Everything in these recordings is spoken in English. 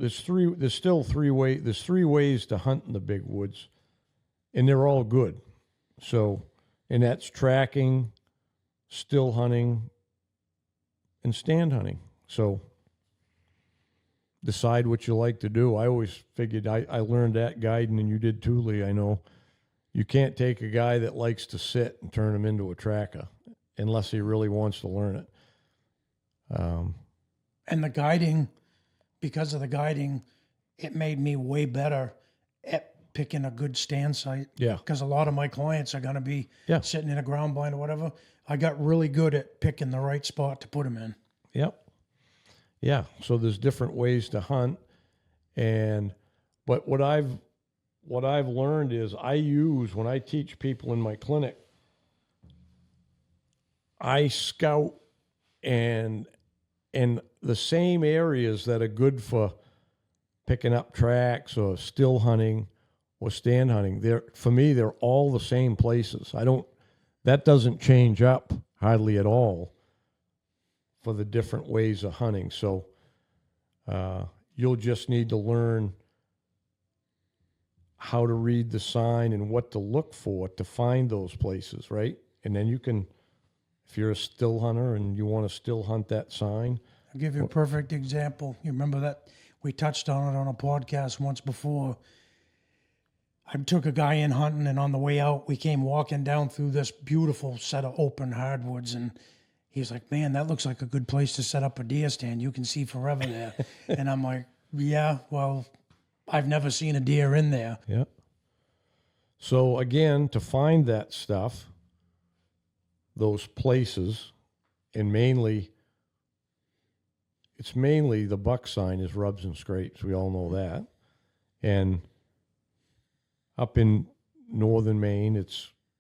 there's three ways to hunt in the big woods, and they're all good. So, and that's tracking, still hunting, and stand hunting. So decide what you like to do. I always figured I learned that guiding, and you did too, Lee. I know you can't take a guy that likes to sit and turn him into a tracker unless he really wants to learn it. And the guiding, because of the guiding, it made me way better at picking a good stand site. Yeah. Because a lot of my clients are going to be Yeah. sitting in a ground blind or whatever. I got really good at picking the right spot to put them in. Yep. Yeah. So there's different ways to hunt, but what I've learned is when I teach people in my clinic, I scout and the same areas that are good for picking up tracks or still hunting or stand hunting. For me, they're all the same places. That doesn't change up hardly at all for the different ways of hunting. So you'll just need to learn how to read the sign and what to look for to find those places, right? And then you can, if you're a still hunter and you want to still hunt that sign. I'll give you a perfect example. You remember that we touched on it on a podcast once before. I took a guy in hunting, and on the way out, we came walking down through this beautiful set of open hardwoods, and he's like, man, that looks like a good place to set up a deer stand. You can see forever there. And I'm like, yeah, well, I've never seen a deer in there. Yeah. So again, to find that stuff, those places, and it's mainly the buck sign is rubs and scrapes. We all know that. And up in northern Maine,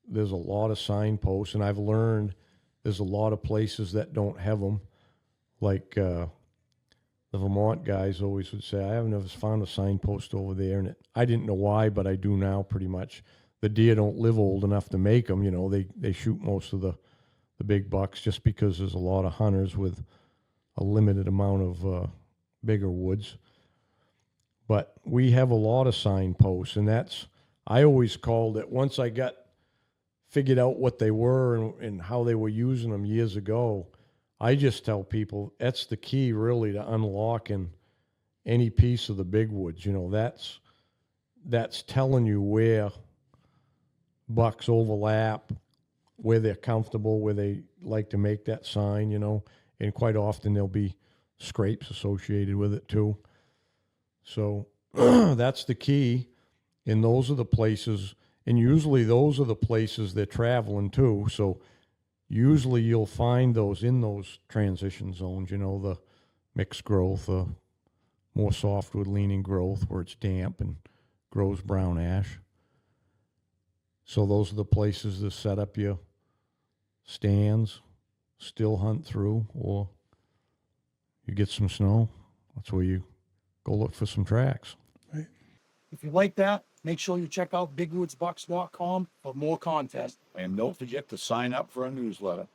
there's a lot of signposts, and I've learned there's a lot of places that don't have them. Like the Vermont guys always would say, I haven't ever found a signpost over there. And I didn't know why, but I do now pretty much. The deer don't live old enough to make them. You know, they shoot most of the big bucks just because there's a lot of hunters with a limited amount of bigger woods. But we have a lot of signposts, and I always called it, once I figured out what they were and how they were using them years ago, I just tell people that's the key really to unlocking any piece of the big woods. You know, that's telling you where bucks overlap, where they're comfortable, where they like to make that sign, you know, and quite often there'll be scrapes associated with it too. So that's the key, and those are the places, and usually those are the places they're traveling to. So usually you'll find those in those transition zones, you know, the mixed growth, more softwood leaning growth where it's damp and grows brown ash. So those are the places to set up your stands, still hunt through, or you get some snow. That's where you go look for some tracks. Right. If you like that, make sure you check out bigwoodsbucks.com for more contests. And don't forget to sign up for our newsletter.